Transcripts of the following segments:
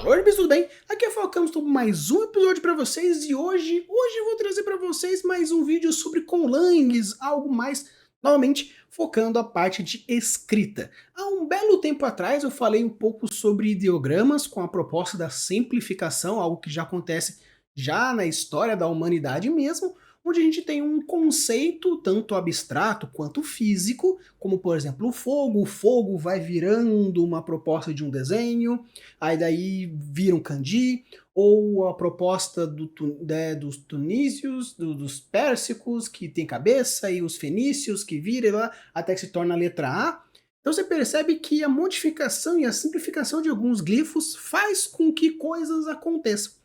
Alô, Hermes, tudo bem? Aqui é Falcão, estou com mais um episódio para vocês e hoje eu vou trazer para vocês mais um vídeo sobre conlangs, algo mais, novamente, focando a parte de escrita. Há um belo tempo atrás eu falei um pouco sobre ideogramas com a proposta da simplificação, algo que já acontece já na história da humanidade mesmo, onde a gente tem um conceito tanto abstrato quanto físico, como por exemplo o fogo vai virando uma proposta de um desenho, aí daí vira um kanji, ou a proposta dos tunísios, dos pérsicos, que tem cabeça, e os fenícios, que vira lá, até que se torna a letra A. Então você percebe que a modificação e a simplificação de alguns glifos faz com que coisas aconteçam.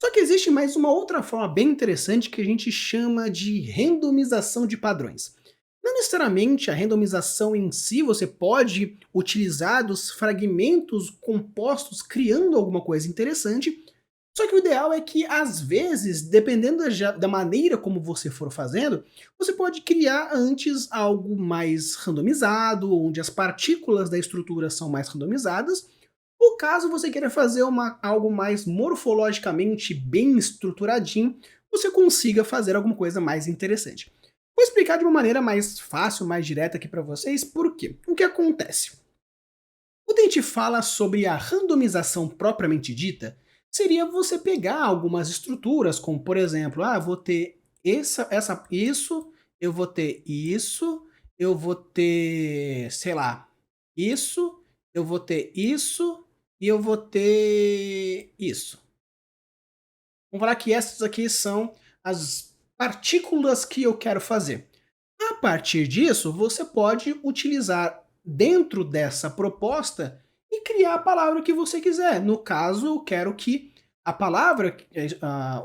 Só que existe mais uma outra forma bem interessante que a gente chama de randomização de padrões. Não necessariamente a randomização em si você pode utilizar dos fragmentos compostos criando alguma coisa interessante, só que o ideal é que, às vezes, dependendo da maneira como você for fazendo, você pode criar antes algo mais randomizado, onde as partículas da estrutura são mais randomizadas, ou caso você queira fazer algo mais morfologicamente bem estruturadinho, você consiga fazer alguma coisa mais interessante. Vou explicar de uma maneira mais fácil, mais direta aqui para vocês, por quê? O que acontece? Quando a gente fala sobre a randomização propriamente dita, seria você pegar algumas estruturas, como por exemplo, vou ter isso, eu vou ter isso, eu vou ter, sei lá, isso, eu vou ter isso e eu vou ter isso. Vamos falar que essas aqui são as partículas que eu quero fazer. A partir disso, você pode utilizar dentro dessa proposta e criar a palavra que você quiser. No caso, eu quero que a palavra,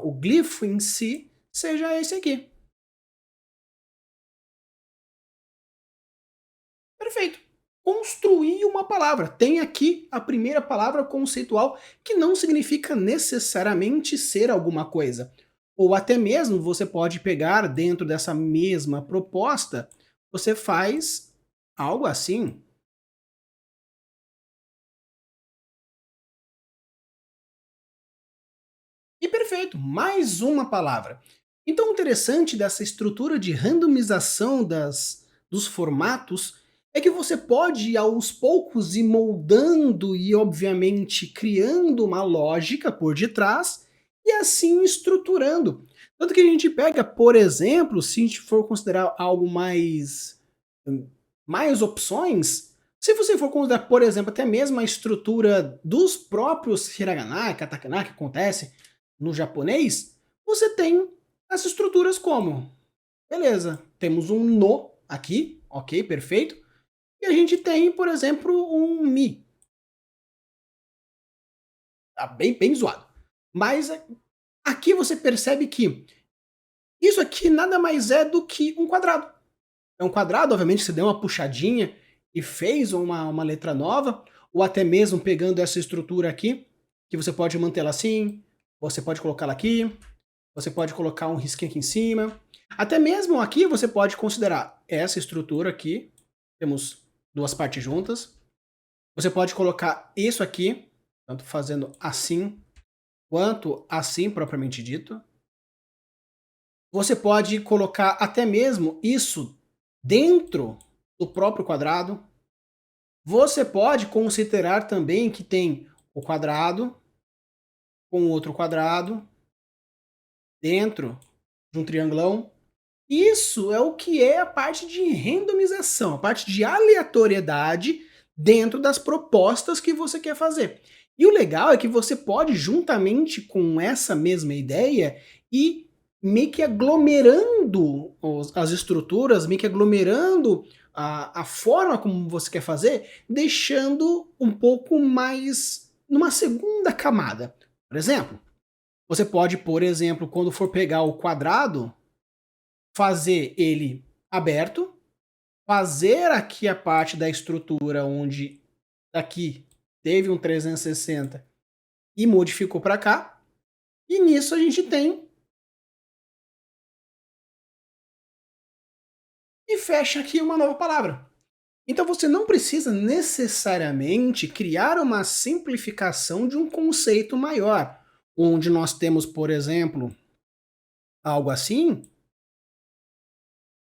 o glifo em si, seja esse aqui. Perfeito. Construir uma palavra. Tem aqui a primeira palavra conceitual, que não significa necessariamente ser alguma coisa. Ou até mesmo você pode pegar dentro dessa mesma proposta, você faz algo assim. E perfeito, mais uma palavra. Então o interessante dessa estrutura de randomização dos formatos é que você pode aos poucos ir moldando e obviamente criando uma lógica por detrás e assim estruturando. Tanto que a gente pega, por exemplo, se a gente for considerar algo mais opções, se você for considerar, por exemplo, até mesmo a estrutura dos próprios hiragana, katakana que acontece no japonês, você tem as estruturas como, beleza, temos um no aqui, ok, perfeito, e a gente tem, por exemplo, um mi, tá bem zoado. Mas aqui você percebe que isso aqui nada mais é do que um quadrado. É um quadrado, obviamente, você deu uma puxadinha e fez uma letra nova, ou até mesmo pegando essa estrutura aqui, que você pode mantê-la assim, você pode colocá-la aqui, você pode colocar um risquinho aqui em cima. Até mesmo aqui você pode considerar essa estrutura aqui, temos duas partes juntas. Você pode colocar isso aqui, tanto fazendo assim, quanto assim propriamente dito. Você pode colocar até mesmo isso dentro do próprio quadrado. Você pode considerar também que tem o quadrado com outro quadrado dentro de um triangulão. Isso é o que é a parte de randomização, a parte de aleatoriedade dentro das propostas que você quer fazer. E o legal é que você pode, juntamente com essa mesma ideia, ir meio que aglomerando as estruturas, meio que aglomerando a forma como você quer fazer, deixando um pouco mais numa segunda camada. Por exemplo, você pode, por exemplo, quando for pegar o quadrado, fazer ele aberto, fazer aqui a parte da estrutura onde aqui teve um 360 e modificou para cá, e nisso a gente tem e fecha aqui uma nova palavra. Então você não precisa necessariamente criar uma simplificação de um conceito maior, onde nós temos, por exemplo, algo assim,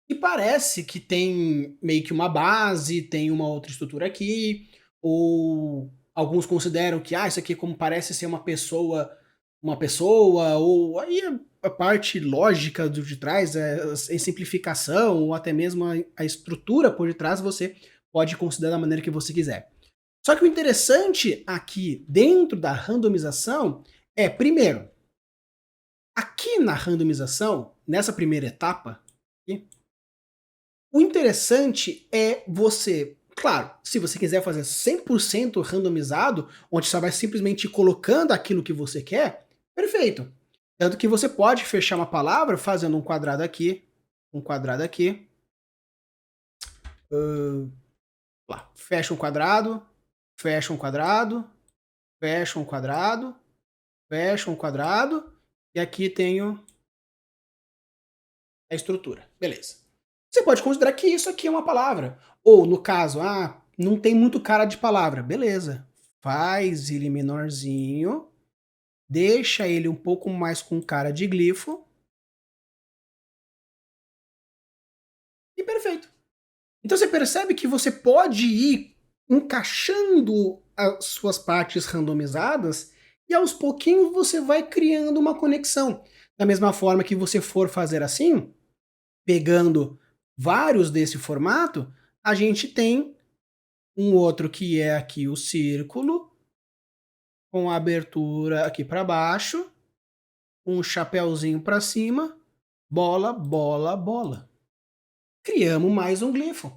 e parece que tem meio que uma base, tem uma outra estrutura aqui, ou alguns consideram que, isso aqui como parece ser uma pessoa, ou aí a parte lógica de trás, a simplificação, ou até mesmo a estrutura por detrás, você pode considerar da maneira que você quiser. Só que o interessante aqui dentro da randomização é, primeiro, aqui na randomização, nessa primeira etapa, aqui, o interessante é você, claro, se você quiser fazer 100% randomizado, onde só vai simplesmente ir colocando aquilo que você quer, perfeito. Tanto que você pode fechar uma palavra fazendo um quadrado aqui, lá, fecha um quadrado, fecha um quadrado, fecha um quadrado, fecha um quadrado, e aqui tenho a estrutura. Beleza. Você pode considerar que isso aqui é uma palavra. Ou, no caso, não tem muito cara de palavra. Beleza. Faz ele menorzinho, deixa ele um pouco mais com cara de glifo, e perfeito. Então você percebe que você pode ir encaixando as suas partes randomizadas e aos pouquinhos você vai criando uma conexão. Da mesma forma que você for fazer assim, pegando vários desse formato, a gente tem um outro que é aqui o círculo, com a abertura aqui para baixo, um chapéuzinho para cima, bola, bola, bola. Criamos mais um glifo.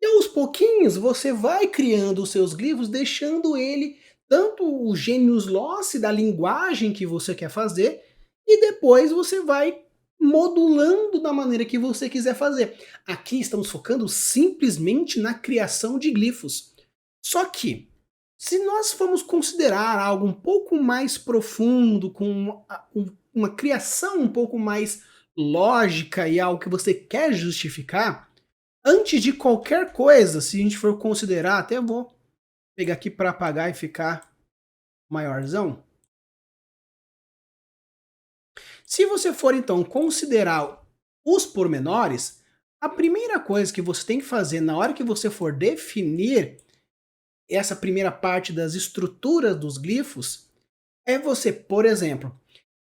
E aos pouquinhos você vai criando os seus glifos, deixando ele tanto o gênius loci da linguagem que você quer fazer, e depois você vai modulando da maneira que você quiser fazer. Aqui estamos focando simplesmente na criação de glifos. Só que, se nós formos considerar algo um pouco mais profundo, com uma criação um pouco mais lógica e algo que você quer justificar, antes de qualquer coisa, se a gente for considerar, até vou pegar aqui para apagar e ficar maiorzão. Se você for então considerar os pormenores, a primeira coisa que você tem que fazer na hora que você for definir essa primeira parte das estruturas dos glifos é você, por exemplo,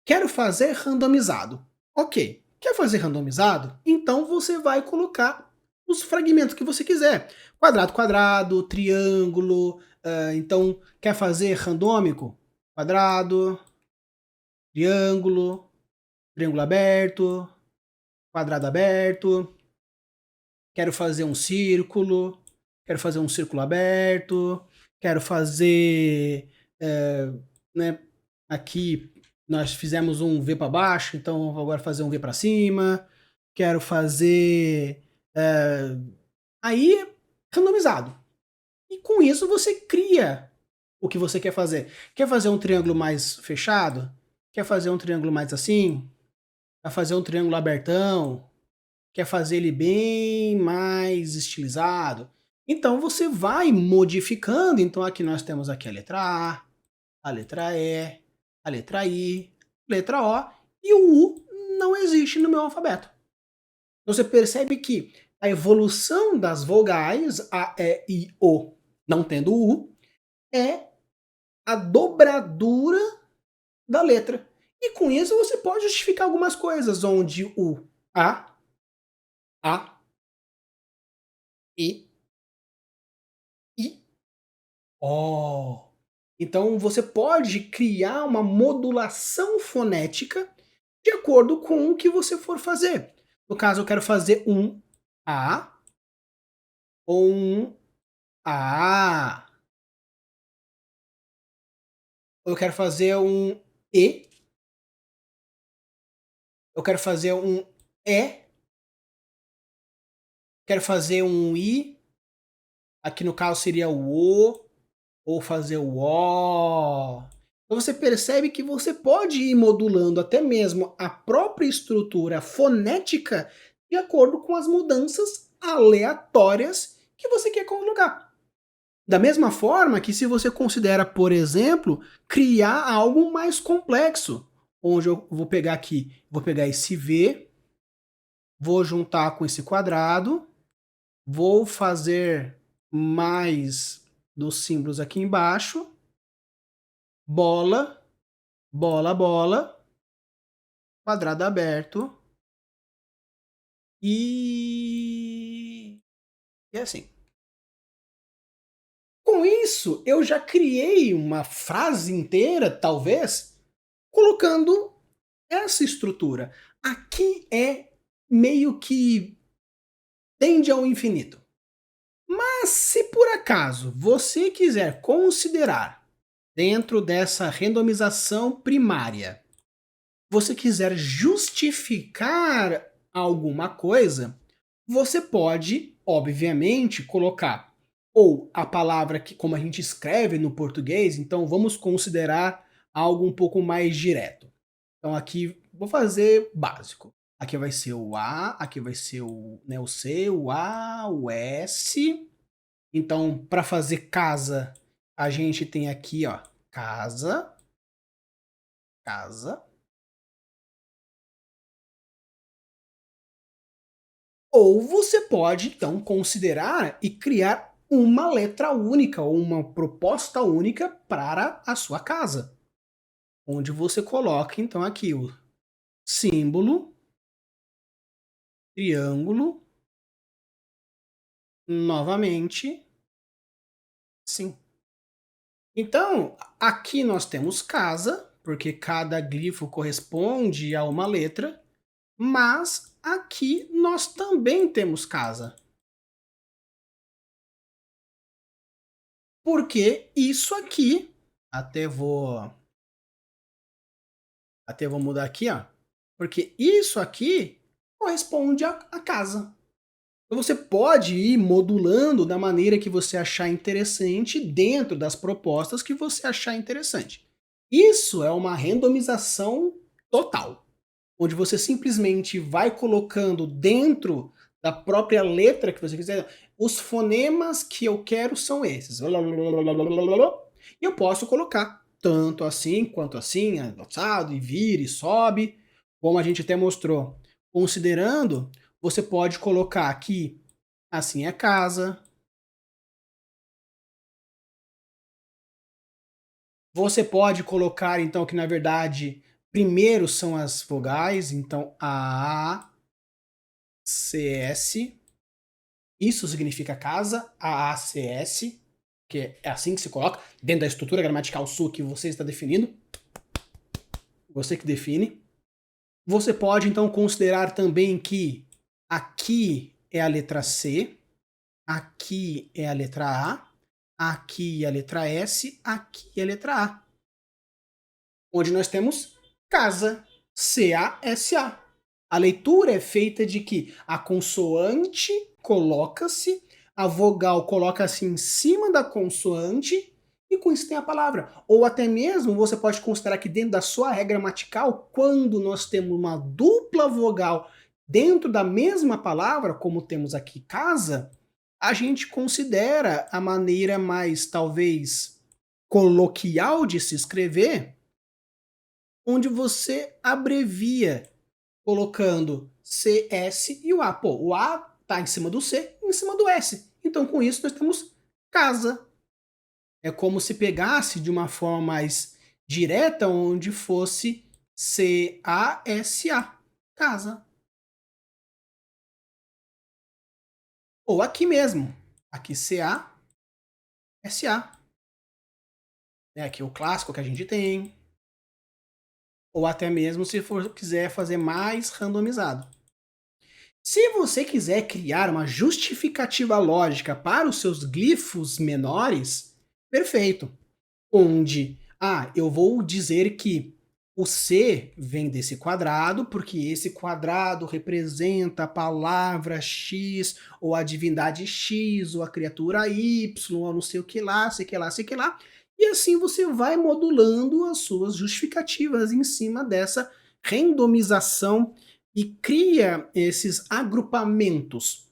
quero fazer randomizado. Ok, quer fazer randomizado? Então você vai colocar os fragmentos que você quiser. Quadrado, quadrado, triângulo. Então, quer fazer randômico? Quadrado, triângulo, triângulo aberto, quadrado aberto. Quero fazer um círculo, quero fazer um círculo aberto, quero fazer, né, aqui nós fizemos um V para baixo, então vou agora fazer um V para cima, quero fazer, aí randomizado. E com isso você cria o que você quer fazer. Quer fazer um triângulo mais fechado? Quer fazer um triângulo mais assim? Quer fazer um triângulo abertão? Quer fazer ele bem mais estilizado? Então você vai modificando. Então aqui nós temos aqui a letra A, a letra E, a letra I, letra O, e o U não existe no meu alfabeto. Então você percebe que a evolução das vogais, A, E, I, O, não tendo o U, é a dobradura da letra. E com isso você pode justificar algumas coisas, onde o A, E, I, O. Então você pode criar uma modulação fonética de acordo com o que você for fazer. No caso, eu quero fazer um A ou um A. Eu quero fazer um E. Eu quero fazer um E. Quero fazer um I. Aqui no caso seria o O. Ou fazer o O. Então você percebe que você pode ir modulando até mesmo a própria estrutura fonética de acordo com as mudanças aleatórias que você quer colocar. Da mesma forma que se você considera, por exemplo, criar algo mais complexo, onde eu vou pegar aqui, vou pegar esse V, vou juntar com esse quadrado, vou fazer mais dos símbolos aqui embaixo, bola, bola, bola, quadrado aberto e assim. Com isso, eu já criei uma frase inteira, talvez, colocando essa estrutura. Aqui é meio que tende ao infinito. Mas se por acaso você quiser considerar, dentro dessa randomização primária, você quiser justificar alguma coisa, você pode, obviamente, colocar ou a palavra que, como a gente escreve no português, então vamos considerar algo um pouco mais direto. Então aqui vou fazer básico. Aqui vai ser o A, aqui vai ser o, né, o C, o A, o S. Então, para fazer casa, a gente tem aqui, ó, casa, casa. Ou você pode, então, considerar e criar uma letra única ou uma proposta única para a sua casa, onde você coloca, então, aqui o símbolo, triângulo, novamente, sim. Então, aqui nós temos casa, porque cada glifo corresponde a uma letra, mas aqui nós também temos casa. Porque isso aqui, até vou Até vou mudar aqui, ó. Porque isso aqui corresponde à casa. Então você pode ir modulando da maneira que você achar interessante dentro das propostas que você achar interessante. Isso é uma randomização total, onde você simplesmente vai colocando dentro da própria letra que você quiser, os fonemas que eu quero são esses. E eu posso colocar tanto assim quanto assim, alçado e vira e sobe, como a gente até mostrou. Considerando, você pode colocar aqui, assim é casa. Você pode colocar, então, que na verdade, primeiro são as vogais, então A, C, S. Isso significa casa, A, C, S, que é assim que se coloca, dentro da estrutura gramatical sua que você está definindo. Você que define. Você pode, então, considerar também que aqui é a letra C, aqui é a letra A, aqui é a letra S, aqui é a letra A. Onde nós temos casa, C-A-S-A. A leitura é feita de que a consoante coloca-se, a vogal coloca-se em cima da consoante e com isso tem a palavra. Ou até mesmo você pode considerar que dentro da sua regra gramatical, quando nós temos uma dupla vogal dentro da mesma palavra, como temos aqui casa, a gente considera a maneira mais, talvez, coloquial de se escrever, onde você abrevia colocando CS e o A. Pô, o A está em cima do C e em cima do S. Então, com isso, nós temos casa. É como se pegasse de uma forma mais direta, onde fosse C-A-S-A. Casa. Ou aqui mesmo. Aqui C-A-S-A. É aqui o clássico que a gente tem. Ou até mesmo se for quiser fazer mais randomizado. Se você quiser criar uma justificativa lógica para os seus glifos menores, perfeito. Onde, eu vou dizer que o C vem desse quadrado, porque esse quadrado representa a palavra X, ou a divindade X, ou a criatura Y, ou não sei o que lá, sei que lá, sei que lá. E assim você vai modulando as suas justificativas em cima dessa randomização e cria esses agrupamentos.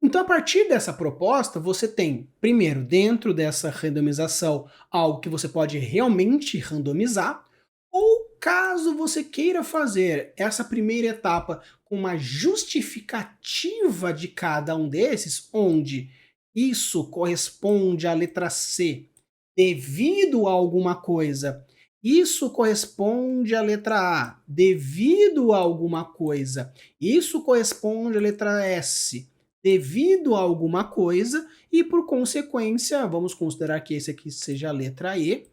Então, a partir dessa proposta, você tem, primeiro, dentro dessa randomização, algo que você pode realmente randomizar, ou caso você queira fazer essa primeira etapa com uma justificativa de cada um desses, onde isso corresponde à letra C devido a alguma coisa, isso corresponde à letra A devido a alguma coisa, isso corresponde à letra S devido a alguma coisa e, por consequência, vamos considerar que esse aqui seja a letra E,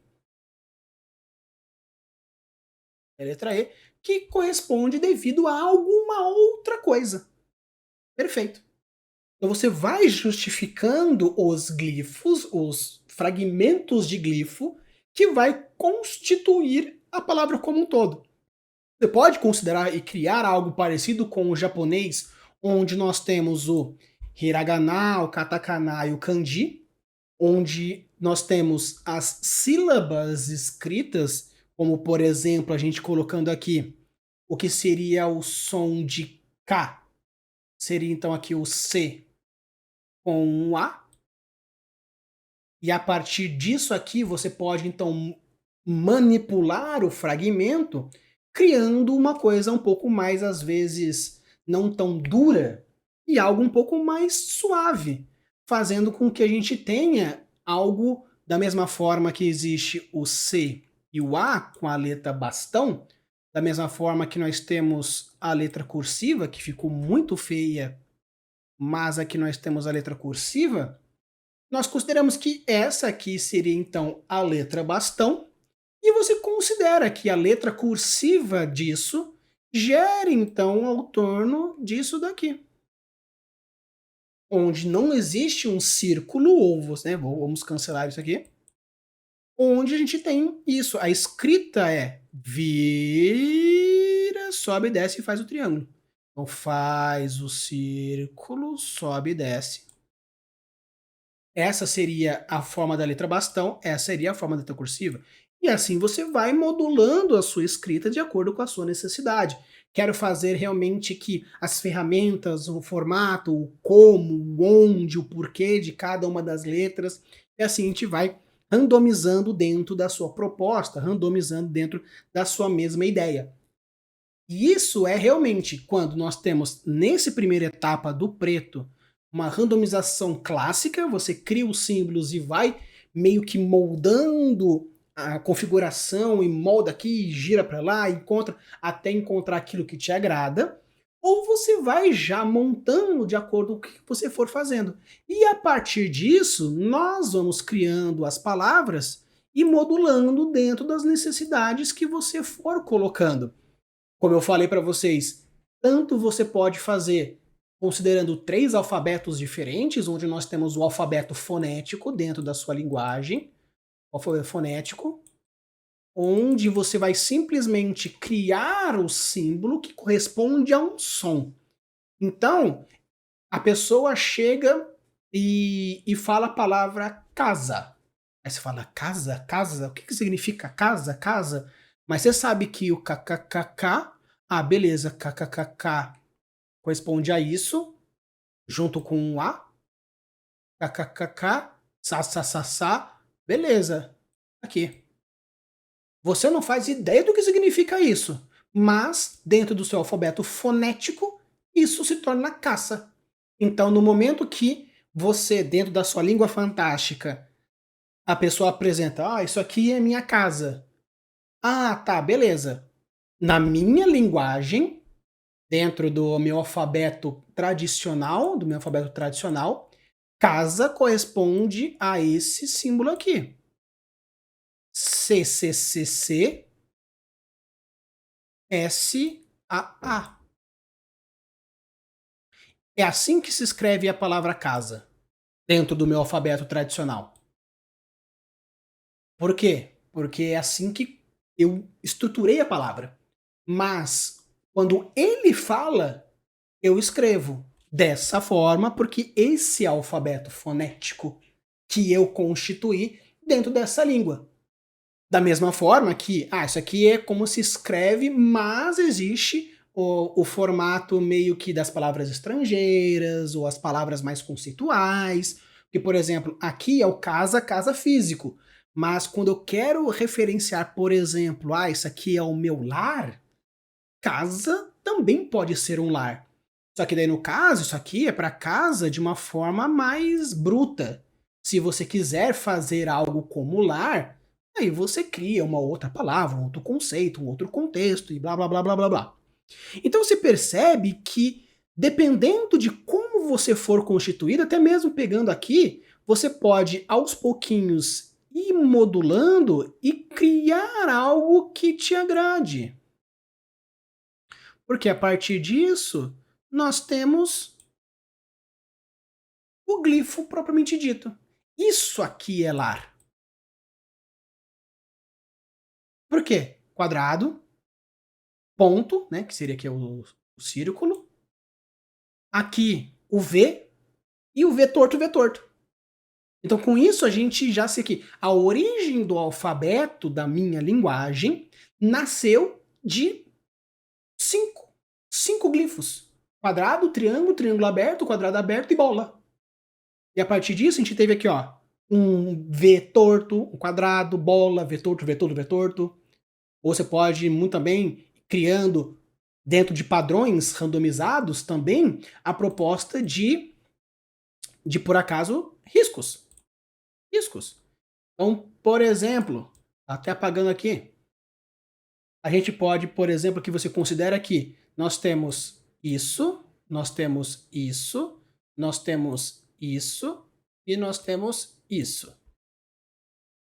que corresponde devido a alguma outra coisa. Perfeito. Então você vai justificando os glifos, os fragmentos de glifo, que vai constituir a palavra como um todo. Você pode considerar e criar algo parecido com o japonês, onde nós temos o hiragana, o katakana e o kanji, onde nós temos as sílabas escritas, como por exemplo, a gente colocando aqui o que seria o som de K, seria então aqui o C com um A, e a partir disso aqui você pode então manipular o fragmento, criando uma coisa um pouco mais, às vezes, não tão dura e algo um pouco mais suave, fazendo com que a gente tenha algo da mesma forma que existe o C e o A com a letra bastão, da mesma forma que nós temos a letra cursiva, que ficou muito feia, mas aqui nós temos a letra cursiva. Nós consideramos que essa aqui seria então a letra bastão, e você considera que a letra cursiva disso gera então ao torno disso daqui, onde não existe um círculo, ou né, vamos cancelar isso aqui, onde a gente tem isso. A escrita é vira, sobe, desce e faz o triângulo. Então faz o círculo, sobe e desce. Essa seria a forma da letra bastão, essa seria a forma da letra cursiva. E assim você vai modulando a sua escrita de acordo com a sua necessidade. Quero fazer realmente que as ferramentas, o formato, o como, o onde, o porquê de cada uma das letras, e assim a gente vai randomizando dentro da sua proposta, randomizando dentro da sua mesma ideia. E isso é realmente quando nós temos, nessa primeira etapa do preto, uma randomização clássica, você cria os símbolos e vai meio que moldando a configuração e molda aqui, gira para lá, encontra até encontrar aquilo que te agrada, ou você vai já montando de acordo com o que você for fazendo. E a partir disso, nós vamos criando as palavras e modulando dentro das necessidades que você for colocando. Como eu falei para vocês, tanto você pode fazer considerando 3 alfabetos diferentes, onde nós temos o alfabeto fonético dentro da sua linguagem, o alfabeto fonético, onde você vai simplesmente criar o símbolo que corresponde a um som. Então, a pessoa chega e fala a palavra casa. Aí você fala, casa? Casa? O que significa casa? Casa? Mas você sabe que o kkkk, ah, beleza, kkkk corresponde a isso, junto com um A, kkkk, sa, beleza, aqui. Você não faz ideia do que significa isso, mas dentro do seu alfabeto fonético, isso se torna caça. Então, no momento que você, dentro da sua língua fantástica, a pessoa apresenta, isso aqui é minha casa. Ah, tá, beleza. Na minha linguagem, dentro do meu alfabeto tradicional, casa corresponde a esse símbolo aqui. CCCC, SAA. É assim que se escreve a palavra casa, dentro do meu alfabeto tradicional. Por quê? Porque é assim que eu estruturei a palavra. Mas, quando ele fala, eu escrevo dessa forma, porque esse é o alfabeto fonético que eu constituí dentro dessa língua. Da mesma forma que, isso aqui é como se escreve, mas existe o formato meio que das palavras estrangeiras ou as palavras mais conceituais. Que, por exemplo, aqui é o casa, casa físico. Mas quando eu quero referenciar, por exemplo, isso aqui é o meu lar, casa também pode ser um lar. Só que daí no caso, isso aqui é para casa de uma forma mais bruta. Se você quiser fazer algo como lar, aí você cria uma outra palavra, um outro conceito, um outro contexto e blá blá blá blá blá blá. Então você percebe que, dependendo de como você for constituído, até mesmo pegando aqui, você pode aos pouquinhos ir modulando e criar algo que te agrade. Porque a partir disso, nós temos o glifo propriamente dito. Isso aqui é lar. Por quê? Quadrado, ponto, né, que seria aqui o círculo. Aqui o V e o V torto, V torto. Então, com isso, a gente já sei que a origem do alfabeto da minha linguagem nasceu de cinco. Cinco glifos. Quadrado, triângulo, triângulo aberto, quadrado aberto e bola. E a partir disso, a gente teve aqui, ó, um V torto, um quadrado, bola, V torto, V torto, V torto. Ou você pode muito também criando dentro de padrões randomizados também a proposta de por acaso riscos. Riscos. Então, por exemplo, até apagando aqui, a gente pode, por exemplo, que você considera que nós temos isso, nós temos isso, nós temos isso e nós temos isso.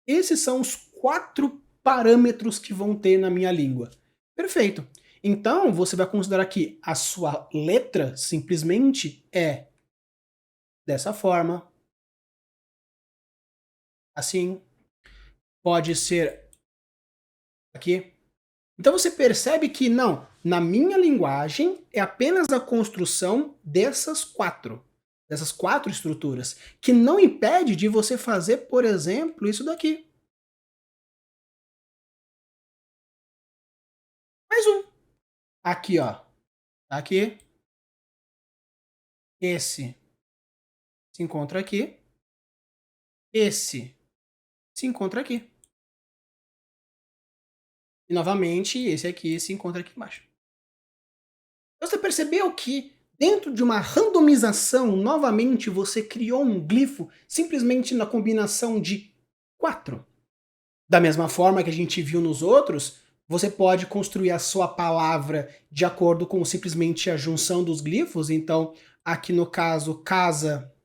Esses são os 4 parâmetros que vão ter na minha língua. Perfeito. Então, você vai considerar que a sua letra simplesmente é dessa forma, assim, pode ser aqui. Então você percebe que não, na minha linguagem é apenas a construção dessas quatro estruturas, que não impede de você fazer, por exemplo, isso daqui. Mais um. Aqui, ó. Aqui. Esse se encontra aqui. Esse se encontra aqui. E novamente, esse aqui se encontra aqui embaixo. Você percebeu que dentro de uma randomização, novamente você criou um glifo simplesmente na combinação de 4? Da mesma forma que a gente viu nos outros, você pode construir a sua palavra de acordo com simplesmente a junção dos glifos. Então, aqui no caso, casa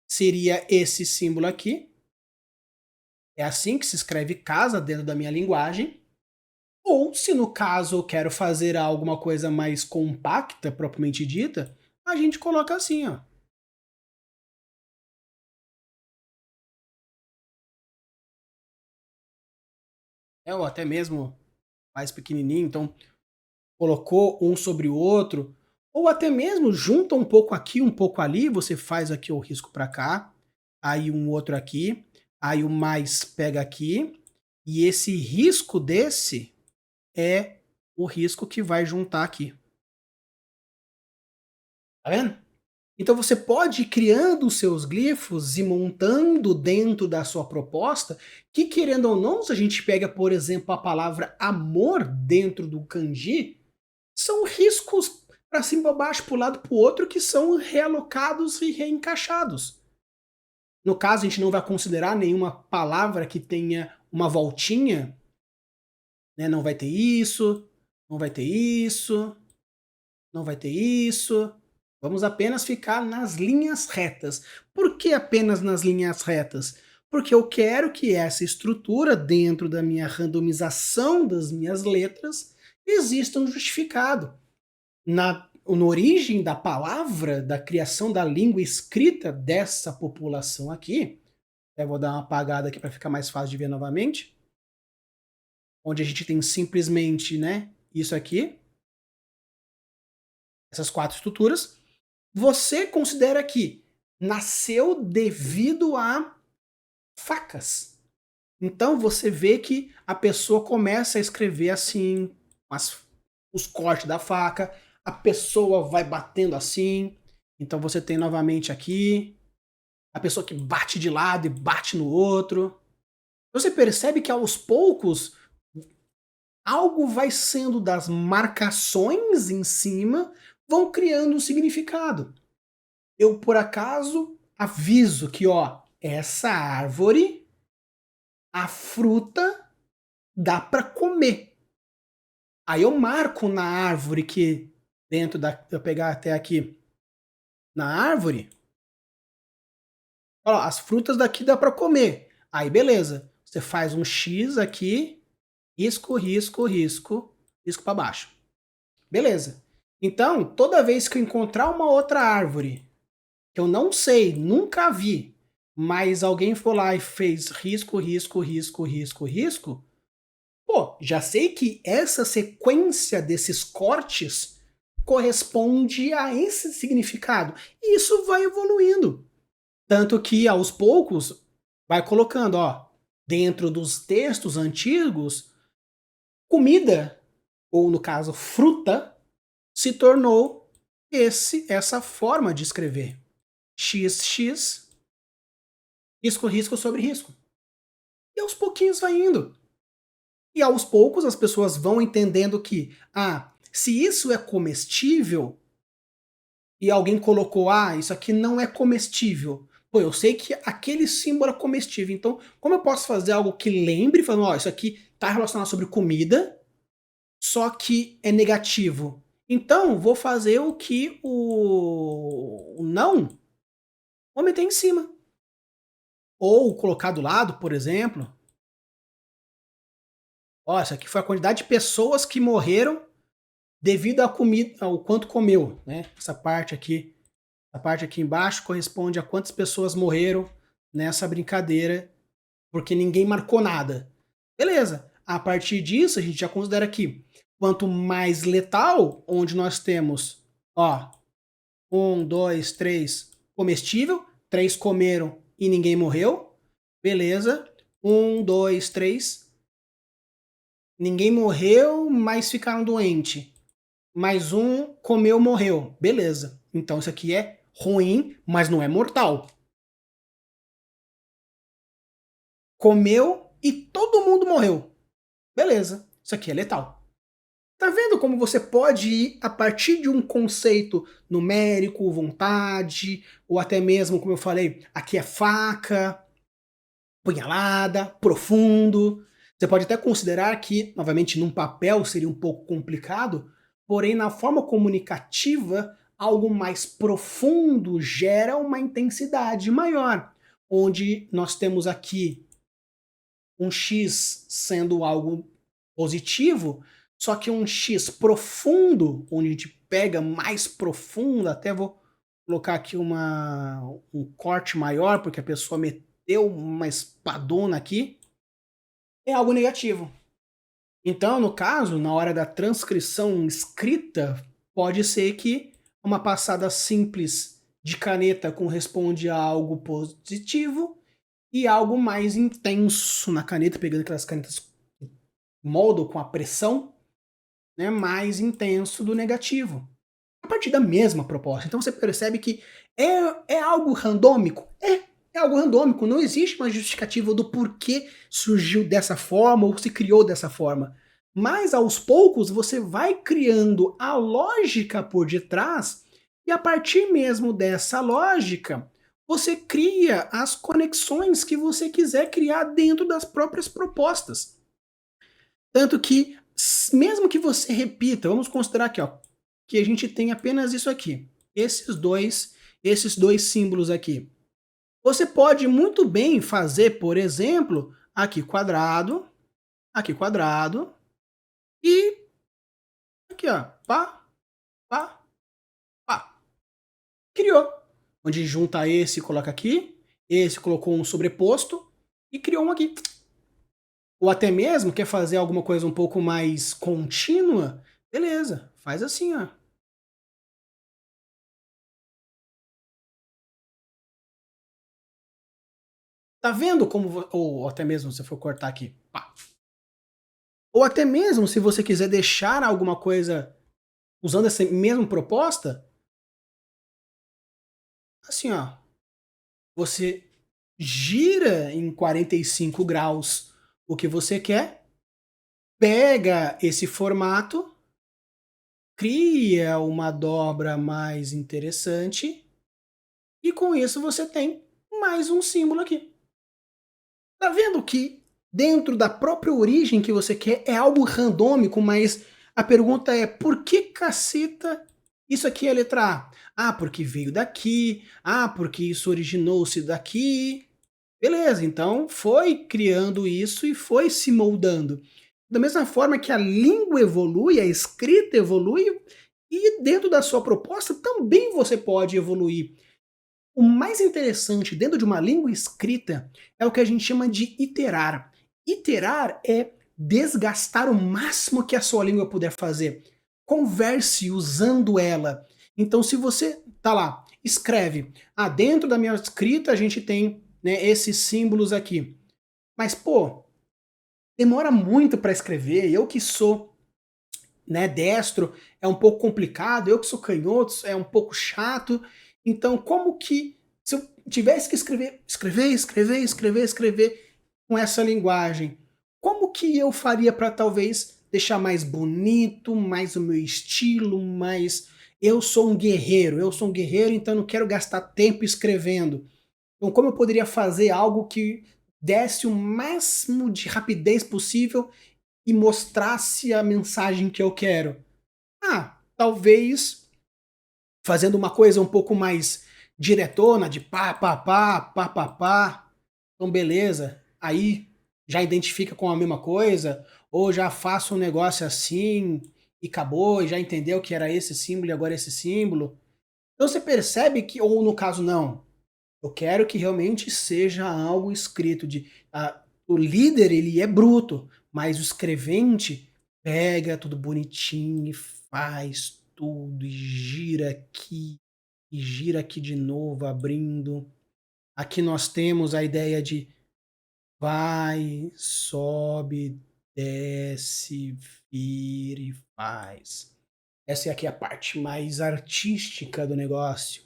seria esse símbolo aqui. É assim que se escreve casa dentro da minha linguagem. Ou, se no caso eu quero fazer alguma coisa mais compacta, propriamente dita, a gente coloca assim, ó. Ou até mesmo mais pequenininho, então colocou um sobre o outro, ou até mesmo junta um pouco aqui, um pouco ali, você faz aqui o risco para cá, aí um outro aqui, aí o mais pega aqui, e esse risco desse é o risco que vai juntar aqui. Tá vendo? Então você pode ir criando os seus glifos e montando dentro da sua proposta, que querendo ou não, se a gente pega, por exemplo, a palavra amor dentro do kanji, são riscos para cima, para baixo, para o lado, para o outro, que são realocados e reencaixados. No caso, a gente não vai considerar nenhuma palavra que tenha uma voltinha, né? Não vai ter isso, não vai ter isso, não vai ter isso. Vamos apenas ficar nas linhas retas. Por que apenas nas linhas retas? Porque eu quero que essa estrutura, dentro da minha randomização das minhas letras, exista um justificado. Na origem da palavra, da criação da língua escrita dessa população aqui, eu vou dar uma apagada aqui para ficar mais fácil de ver novamente, onde a gente tem simplesmente, né, isso aqui, essas 4 estruturas, você considera que nasceu devido a facas. Então você vê que a pessoa começa a escrever assim, os cortes da faca, a pessoa vai batendo assim, então você tem novamente aqui, a pessoa que bate de lado e bate no outro. Você percebe que aos poucos algo vai sendo das marcações em cima, vão criando um significado. Eu, por acaso, aviso que, ó, essa árvore, a fruta dá para comer. Aí eu marco na árvore que, dentro da. Eu pegar até aqui na árvore, ó, as frutas daqui dá para comer. Aí beleza. Você faz um X aqui, risco, risco, risco, risco para baixo. Beleza. Então, toda vez que eu encontrar uma outra árvore que eu não sei, nunca vi, mas alguém foi lá e fez risco, risco, risco, risco, risco, pô, já sei que essa sequência desses cortes corresponde a esse significado. E isso vai evoluindo. Tanto que aos poucos vai colocando, ó, dentro dos textos antigos, comida, ou no caso fruta, se tornou essa forma de escrever. XX, risco, risco sobre risco. E aos pouquinhos vai indo. E aos poucos as pessoas vão entendendo que, se isso é comestível, e alguém colocou, isso aqui não é comestível. Pô, eu sei que aquele símbolo é comestível, então como eu posso fazer algo que lembre, falando, ó, isso aqui está relacionado sobre comida, só que é negativo. Então, vou fazer o que o não vou meter em cima. Ou colocar do lado, por exemplo, ó, essa aqui foi a quantidade de pessoas que morreram devido à comida, ao quanto comeu, né? A parte aqui embaixo corresponde a quantas pessoas morreram nessa brincadeira, porque ninguém marcou nada. Beleza. A partir disso, a gente já considera aqui, quanto mais letal, onde nós temos, ó, 1, 2, 3 comestível, 3 comeram e ninguém morreu. Beleza. 1, 2, 3. Ninguém morreu, mas ficaram doentes. Mais um comeu, morreu. Beleza. Então isso aqui é ruim, mas não é mortal. Comeu e todo mundo morreu. Beleza. Isso aqui é letal. Tá vendo como você pode ir a partir de um conceito numérico, vontade, ou até mesmo, como eu falei, aqui é faca, punhalada, profundo. Você pode até considerar que, novamente, num papel seria um pouco complicado, porém, na forma comunicativa, algo mais profundo gera uma intensidade maior, onde nós temos aqui um X sendo algo positivo, só que um X profundo, onde a gente pega mais profundo, até vou colocar aqui um corte maior, porque a pessoa meteu uma espadona aqui, é algo negativo. Então, no caso, na hora da transcrição escrita, pode ser que uma passada simples de caneta corresponde a algo positivo e algo mais intenso na caneta, pegando aquelas canetas que moldam com a pressão, né, mais intenso do negativo. A partir da mesma proposta. Então você percebe que é algo randômico? É algo randômico. Não existe uma justificativa do porquê surgiu dessa forma ou se criou dessa forma. Mas aos poucos você vai criando a lógica por detrás e a partir mesmo dessa lógica você cria as conexões que você quiser criar dentro das próprias propostas. Tanto que, mesmo que você repita, vamos considerar aqui, ó, que a gente tem apenas isso aqui, esses dois símbolos aqui. Você pode muito bem fazer, por exemplo, aqui quadrado e aqui, ó, pá, pá, pá. Criou. Onde junta esse e coloca aqui, esse colocou um sobreposto e criou um aqui. Ou até mesmo quer fazer alguma coisa um pouco mais contínua, beleza, faz assim, ó. Tá vendo como. Ou até mesmo se for cortar aqui. Pá. Ou até mesmo se você quiser deixar alguma coisa usando essa mesma proposta, assim ó, você gira em 45 graus o que você quer, pega esse formato, cria uma dobra mais interessante e com isso você tem mais um símbolo aqui. Tá vendo que dentro da própria origem que você quer é algo randômico, mas a pergunta é por que caceta isso aqui é a letra A? Ah, porque veio daqui. Ah, porque isso originou-se daqui. Beleza, então foi criando isso e foi se moldando. Da mesma forma que a língua evolui, a escrita evolui, e dentro da sua proposta também você pode evoluir. O mais interessante dentro de uma língua escrita é o que a gente chama de iterar. Iterar é desgastar o máximo que a sua língua puder fazer. Converse usando ela. Então, se você tá lá, escreve, dentro da minha escrita a gente tem, né, esses símbolos aqui. Mas, pô, demora muito para escrever. Eu que sou, né, destro, é um pouco complicado. Eu que sou canhoto, é um pouco chato. Então, como que se eu tivesse que escrever com essa linguagem, como que eu faria para talvez deixar mais bonito, mais o meu estilo, mais eu sou um guerreiro, então não quero gastar tempo escrevendo. Então, como eu poderia fazer algo que desse o máximo de rapidez possível e mostrasse a mensagem que eu quero? Talvez fazendo uma coisa um pouco mais diretona, de pá, pá, pá, pá, pá, pá. Então, beleza. Aí já identifica com a mesma coisa, ou já faço um negócio assim e acabou, e já entendeu que era esse símbolo e agora esse símbolo. Então você percebe que, ou no caso, não. Eu quero que realmente seja algo escrito o líder ele é bruto, mas o escrevente pega tudo bonitinho e faz tudo e gira aqui de novo, abrindo. Aqui nós temos a ideia de vai, sobe, desce, vira e faz. Essa é aqui a parte mais artística do negócio,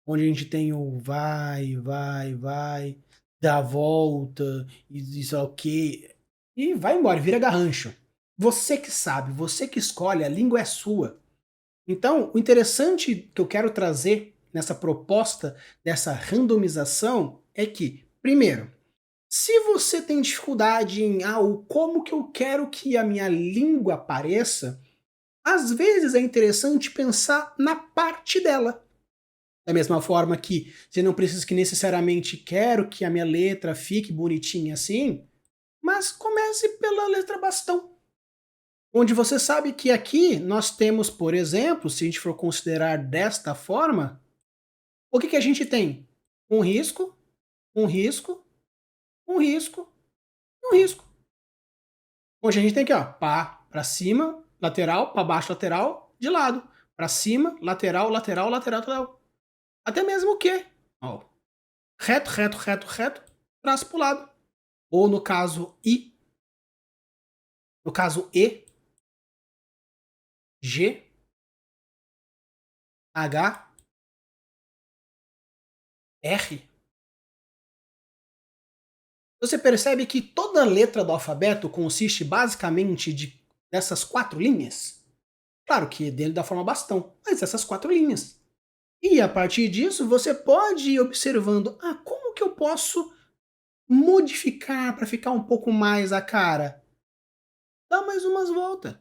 onde a gente tem o vai, vai, vai, dá a volta, e sei lá o quê, e vai embora, vira garrancho. Você que sabe, você que escolhe, a língua é sua. Então, o interessante que eu quero trazer nessa proposta dessa randomização é que, primeiro, se você tem dificuldade em o como que eu quero que a minha língua apareça, às vezes é interessante pensar na parte dela. Da mesma forma que você não precisa que necessariamente quero que a minha letra fique bonitinha assim, mas comece pela letra bastão. Onde você sabe que aqui nós temos, por exemplo, se a gente for considerar desta forma, o que, que a gente tem? Um risco, um risco, um risco e um risco. Onde a gente tem aqui, ó, pá para cima, lateral, para baixo, lateral, de lado. Para cima, lateral, lateral, lateral, lateral. Até mesmo o quê? Ó, reto, reto, reto, reto, traço para o lado. Ou no caso I, no caso E, G, H, R. Você percebe que toda letra do alfabeto consiste basicamente dessas 4 linhas? Claro que dentro da forma bastão, mas essas 4 linhas. E a partir disso você pode ir observando, como que eu posso modificar para ficar um pouco mais a cara? Dá mais umas voltas.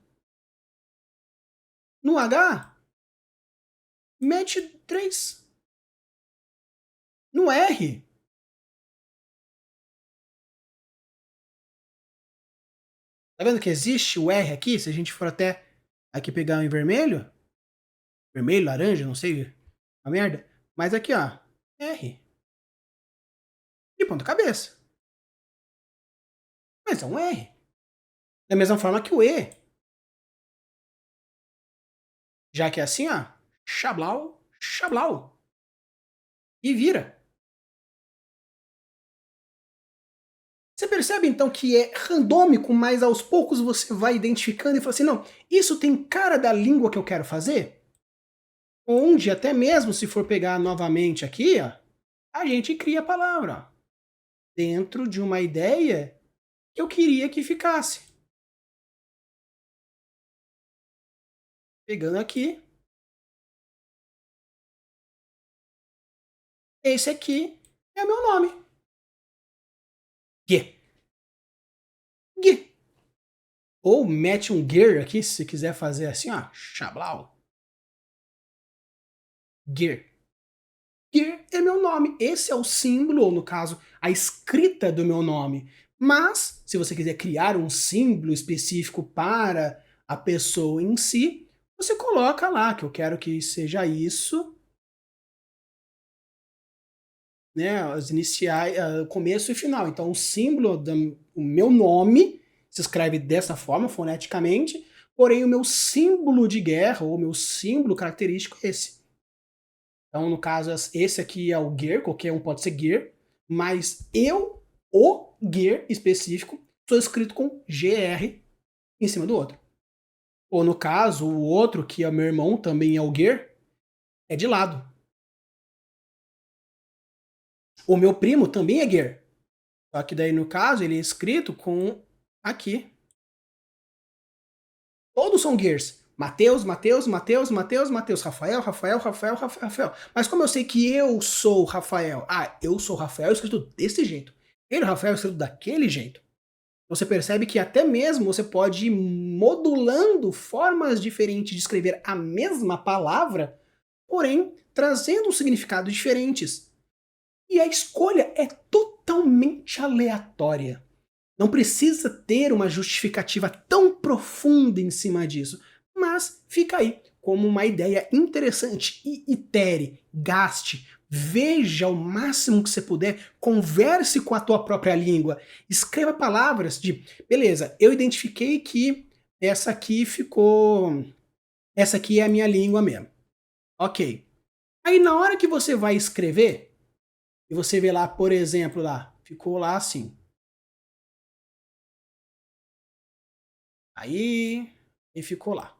No H, mete 3. No R, tá vendo que existe o R aqui? Se a gente for até aqui pegar em vermelho, vermelho, laranja, não sei, a merda. Mas aqui, ó, R. De ponta cabeça. Mas é um R. Da mesma forma que o E. Já que é assim, ó, chablau, chablau. E vira. Você percebe então que é randômico, mas aos poucos você vai identificando e fala assim, não, isso tem cara da língua que eu quero fazer? Onde até mesmo se for pegar novamente aqui, ó, a gente cria a palavra, ó, dentro de uma ideia que eu queria que ficasse. Pegando aqui, esse aqui é meu nome. Gui. Gui. Ou mete um gear aqui, se quiser fazer assim, ó, Chablau. Gear. Gear é meu nome. Esse é o símbolo, ou no caso, a escrita do meu nome. Mas, se você quiser criar um símbolo específico para a pessoa em si, você coloca lá que eu quero que seja isso, né? As iniciais, começo e final. Então, o símbolo do o meu nome se escreve dessa forma, foneticamente, porém o meu símbolo de guerra, ou meu símbolo característico é esse. Então, no caso, esse aqui é o gear, qualquer um pode ser gear, mas o gear específico, estou escrito com GR em cima do outro. Ou no caso, o outro, que é meu irmão, também é o gear, é de lado. O meu primo também é gear. Só que daí, no caso, ele é escrito com aqui. Todos são gears. Mateus, Mateus, Mateus, Mateus, Mateus, Rafael, Rafael, Rafael, Rafael, Rafael. Mas como eu sei que eu sou Rafael, eu sou Rafael escrito desse jeito. Ele, Rafael, escrito daquele jeito. Você percebe que até mesmo você pode ir modulando formas diferentes de escrever a mesma palavra, porém trazendo significados diferentes. E a escolha é totalmente aleatória. Não precisa ter uma justificativa tão profunda em cima disso, mas fica aí como uma ideia interessante e itere, gaste, veja o máximo que você puder, converse com a tua própria língua, escreva palavras de, beleza, eu identifiquei que essa aqui é a minha língua mesmo. Ok. Aí na hora que você vai escrever, e você vê lá, por exemplo, lá, ficou lá assim. Aí, e ficou lá.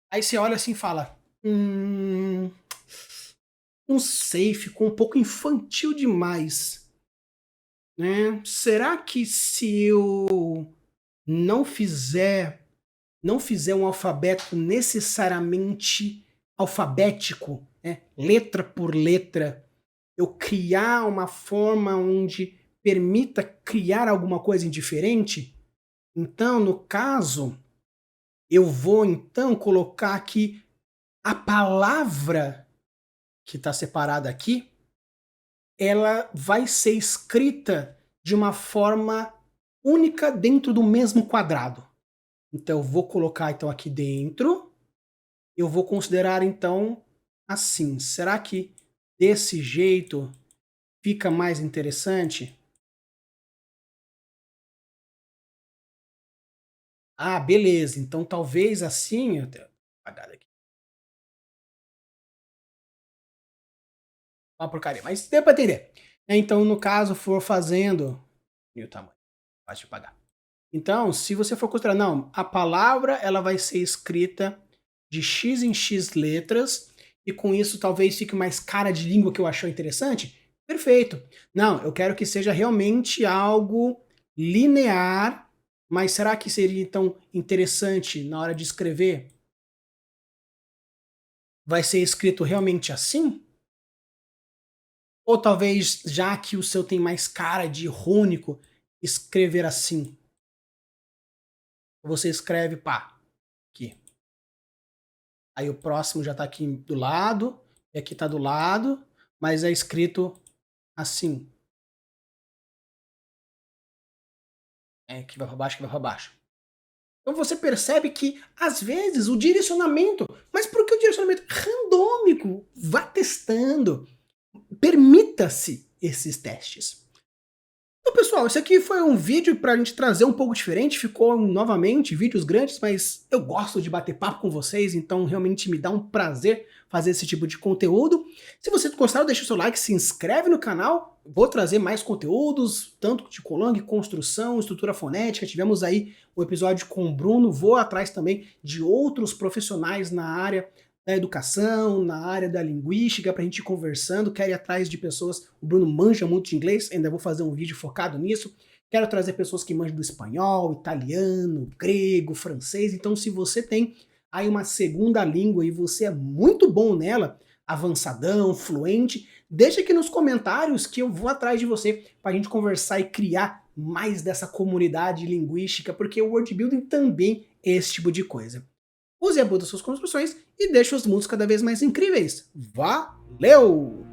Aí você olha assim e fala: não sei, ficou um pouco infantil demais, né? Será que se eu não fizer, não fizer um alfabeto necessariamente alfabético, né? Letra por letra, eu criar uma forma onde permita criar alguma coisa indiferente? Então, no caso, eu vou então colocar aqui a palavra que está separada aqui, ela vai ser escrita de uma forma única dentro do mesmo quadrado. Então eu vou colocar então aqui dentro, eu vou considerar então assim. Será que desse jeito fica mais interessante? Ah, beleza. Então talvez assim, eu tenho apagado aqui. Uma porcaria, mas deu para entender. Então no caso for fazendo e o tamanho, fácil de pagar. Então, se você for considerar, não, a palavra ela vai ser escrita de X em X letras, e com isso talvez fique mais cara de língua que eu achou interessante, perfeito. Não, eu quero que seja realmente algo linear, mas será que seria então interessante na hora de escrever? Vai ser escrito realmente assim? Ou talvez, já que o seu tem mais cara de rúnico, escrever assim? Você escreve, pá, aqui. Aí o próximo já tá aqui do lado, e aqui tá do lado, mas é escrito assim. É, que vai para baixo, que vai para baixo. Então você percebe que, às vezes, o direcionamento, mas por que o direcionamento randômico? Vá testando. Permita-se esses testes. Bom, pessoal, esse aqui foi um vídeo pra gente trazer um pouco diferente, ficou novamente vídeos grandes, mas eu gosto de bater papo com vocês, então realmente me dá um prazer fazer esse tipo de conteúdo. Se você gostar, deixa o seu like, se inscreve no canal, vou trazer mais conteúdos, tanto de Colang, construção, estrutura fonética, tivemos aí o episódio com o Bruno, vou atrás também de outros profissionais na área da educação, na área da linguística, para a gente ir conversando, quero ir atrás de pessoas, o Bruno manja muito de inglês, ainda vou fazer um vídeo focado nisso, quero trazer pessoas que manjam do espanhol, italiano, grego, francês, então se você tem aí uma segunda língua e você é muito bom nela, avançadão, fluente, deixa aqui nos comentários que eu vou atrás de você para a gente conversar e criar mais dessa comunidade linguística, porque o world building também é esse tipo de coisa. Use a boa das suas construções e deixe os mundos cada vez mais incríveis. Valeu!